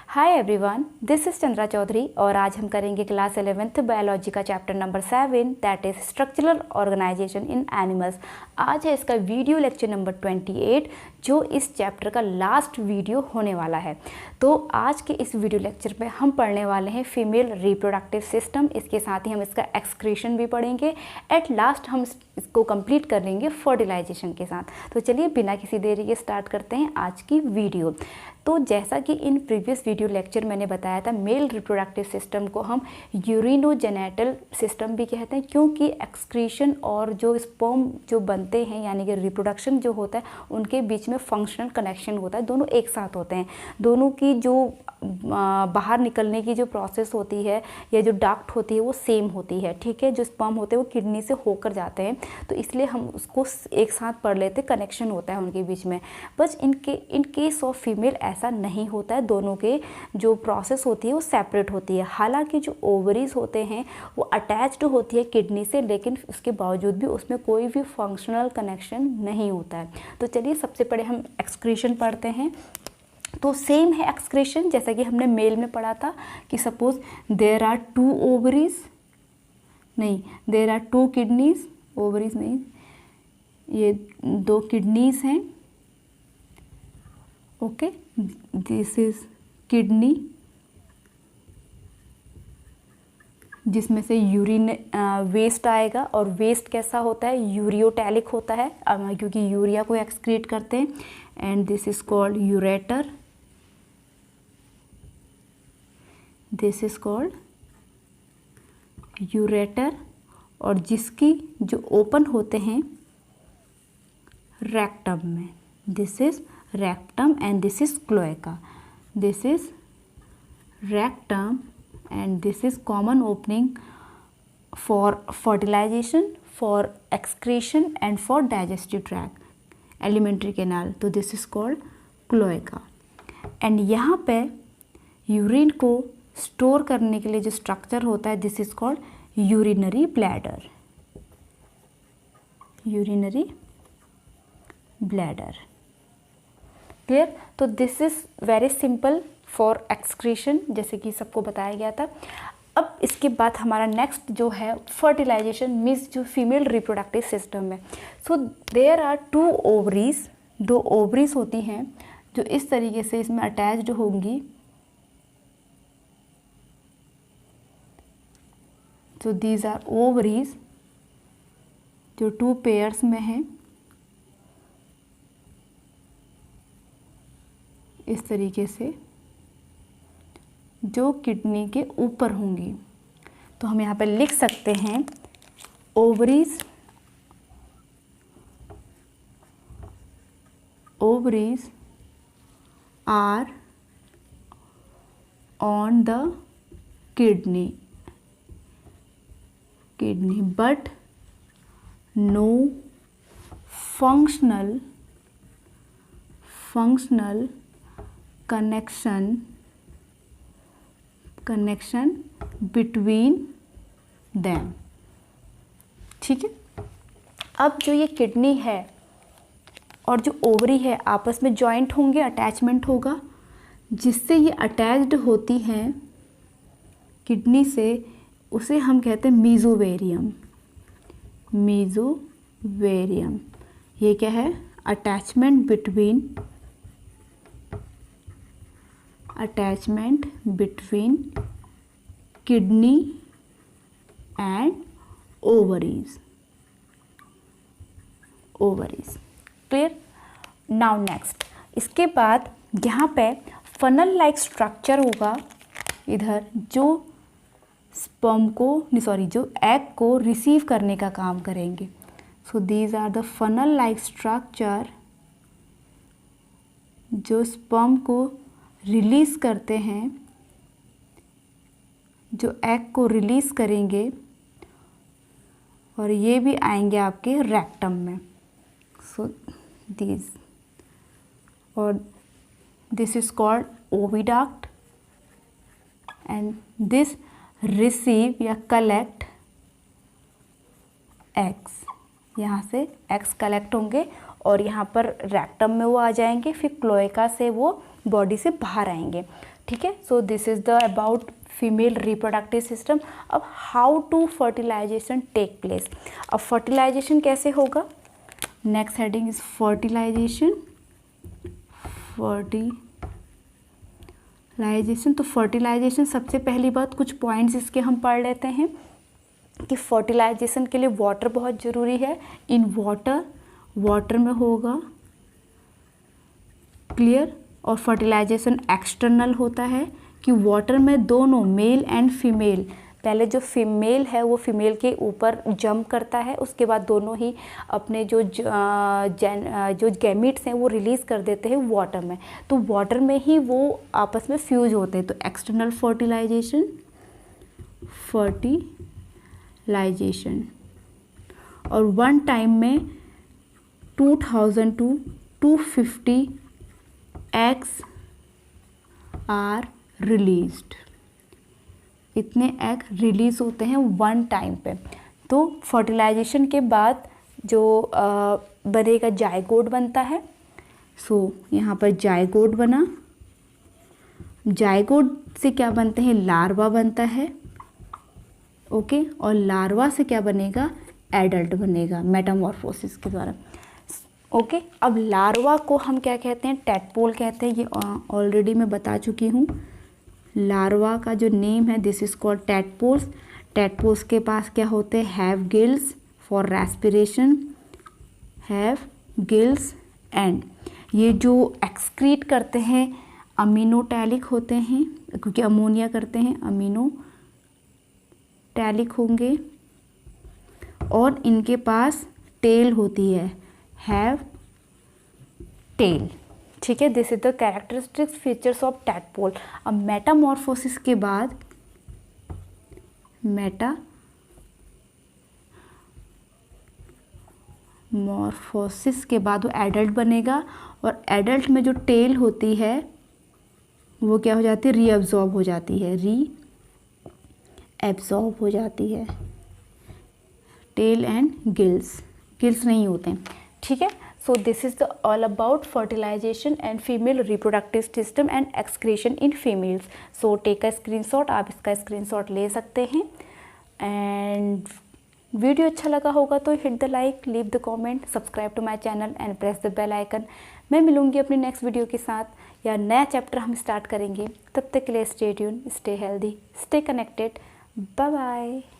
Hi everyone, this is Chandra Chaudhary और आज हम करेंगे क्लास 11th बायोलॉजी का chapter number 7 that is structural organisation in animals. आज है इसका वीडियो लेक्चर नंबर 28 जो इस चैप्टर का लास्ट वीडियो होने वाला है। तो आज के इस वीडियो लेक्चर में हम पढ़ने वाले हैं फीमेल रिप्रोडक्टिव सिस्टम, इसके साथ ही हम इसका एक्सक्रीशन भी पढ़ेंगे। एट लास्ट हम इसको कंप्लीट कर लेंगे फर्टिलाइजेशन के साथ। तो चलिए बिना किसी देरी के स्टार्ट करते हैं आज की वीडियो। तो जैसा कि इन प्रीवियस वीडियो लेक्चर मैंने बताया था, मेल रिप्रोडक्टिव सिस्टम को हम यूरिनोजेनेटल सिस्टम भी कहते हैं, क्योंकि एक्सक्रीशन और जो स्पर्म जो बनते हैं यानी कि रिप्रोडक्शन जो होता है उनके बीच में फंक्शनल कनेक्शन होता है, दोनों एक साथ होते हैं। दोनों की जो बाहर निकलने की जो प्रोसेस होती है या जो डक्ट होती है वो सेम होती है, ठीक है। जो स्पर्म होते हैं वो किडनी से होकर जाते हैं, तो इसलिए हम उसको एक साथ पढ़ लेते, कनेक्शन होता है उनके बीच में। बस इन केस ऑफ फीमेल ऐसा नहीं होता है, दोनों के जो प्रोसेस होती है वो सेपरेट होती है। हालांकि जो ओवरीज होते हैं वो अटैच्ड होती है किडनी से, लेकिन उसके बावजूद भी उसमें कोई भी फंक्शनल कनेक्शन नहीं होता है। तो चलिए सबसे पहले हम एक्सक्रीशन पढ़ते हैं। तो सेम है एक्सक्रीशन जैसा कि हमने मेल में पढ़ा था कि सपोज देयर आर 2 ओवरीज, नहीं देयर आर 2 किडनीज, ओवरीज नहीं, ये 2 किडनीज हैं, ओके। दिस इज किडनी जिसमें से यूरिन वेस्ट आएगा, और वेस्ट कैसा होता है, यूरियोटैलिक होता है क्योंकि यूरिया को एक्सक्रीट करते हैं। And this is called ureter, this is called ureter, और जिसकी जो ओपन होते हैं रेक्टम में, this is rectum and this is cloaca. This is rectum and this is common opening for fertilization, for excretion and for digestive tract, alimentary canal. तो this is called cloaca. and यहाँ पे urine को store करने के लिए जो structure होता है this is called urinary bladder, urinary bladder. Clear? तो this is very simple for excretion जैसे कि सबको बताया गया था। अब इसके बाद हमारा नेक्स्ट जो है फर्टिलाइजेशन मीन्स जो फीमेल रिप्रोडक्टिव सिस्टम है। So there are 2 ovaries, 2 ovaries होती हैं जो इस तरीके से इसमें अटैच्ड होंगी। तो दीज आर ओवरीज जो 2 पेयर्स में हैं, इस तरीके से जो किडनी के ऊपर होंगी। तो हम यहाँ पे लिख सकते हैं ovaries, ovaries are on the kidney, kidney but no functional connection between them, ठीक है। अब जो ये किडनी है और जो ओवरी है आपस में जॉइंट होंगे, अटैचमेंट होगा, जिससे ये अटैच्ड होती हैं किडनी से, उसे हम कहते हैं मीजोवेरियम, मीजोवेरियम। ये क्या है, attachment between kidney and ovaries, clear? Now next, इसके बाद यहाँ पे फनल लाइक स्ट्रक्चर होगा इधर, जो स्पर्म को जो एग को रिसीव करने का काम करेंगे। So these are the funnel like structure जो स्पर्म को रिलीज करते हैं, जो एग को रिलीज करेंगे, और ये भी आएंगे आपके रेक्टम में। सो दीज, और this is called oviduct and this receive या कलेक्ट एग्स, यहाँ से एग्स कलेक्ट होंगे और यहाँ पर रेक्टम में वो आ जाएंगे, फिर क्लोएका से वो बॉडी से बाहर आएंगे। ठीक है, so this is the about female reproductive system. अब how to fertilization take place. अब फर्टिलाइजेशन कैसे होगा, नेक्स्ट हेडिंग इज फर्टिलाइजेशन। तो फर्टिलाइजेशन सबसे पहली बात कुछ पॉइंट्स इसके हम पढ़ लेते हैं कि फर्टिलाइजेशन के लिए वाटर बहुत ज़रूरी है। इन वाटर में होगा, क्लियर। और फर्टिलाइजेशन एक्सटर्नल होता है कि वाटर में दोनों मेल एंड फीमेल, पहले जो फीमेल है वो फीमेल के ऊपर जंप करता है, उसके बाद दोनों ही अपने जो गैमीट्स हैं वो रिलीज़ कर देते हैं वाटर में, तो वाटर में ही वो आपस में फ्यूज होते हैं। तो एक्सटर्नल फर्टिलाइजेशन। और वन टाइम में 2000 to 250 एग्स आर रिलीज्ड, इतने एग रिलीज़ होते हैं वन टाइम पे। तो फर्टिलाइजेशन के बाद जो बनेगा जायगोट बनता है। सो यहाँ पर जायगोट बना, जायगोट से क्या बनते हैं, लार्वा बनता है। ओके, और लार्वा से क्या बनेगा, एडल्ट बनेगा मेटामॉर्फोसिस के द्वारा। ओके, अब लार्वा को हम क्या कहते हैं, टैडपोल कहते हैं। ये ऑलरेडी मैं बता चुकी हूँ। लार्वा का जो नेम है this is called tadpoles. Tadpoles के पास क्या होते हैं, have gills for respiration, have gills, and ये जो एक्सक्रीट करते हैं अमीनोटैलिक होते हैं, क्योंकि अमोनिया करते हैं, अमीनोटैलिक होंगे। और इनके पास टेल होती है, हैव टेल। ठीक है, this is the characteristics features of tadpole. अब मेटामॉर्फोसिस के बाद वो एडल्ट बनेगा, और एडल्ट में जो टेल होती है वो क्या हो जाती है, रीअब्जॉर्ब हो जाती है, टेल एंड गिल्स नहीं होते हैं। ठीक है, so this is the all about fertilization and female reproductive system and excretion in females. So take a screenshot, आप इसका screenshot ले सकते हैं। and वीडियो अच्छा लगा होगा तो hit the like, leave the comment, subscribe to my channel and press the bell icon। मैं मिलूँगी अपनी नेक्स्ट वीडियो के साथ, या नया चैप्टर हम स्टार्ट करेंगे। तब तक के लिए stay tuned, stay healthy, stay connected, bye bye।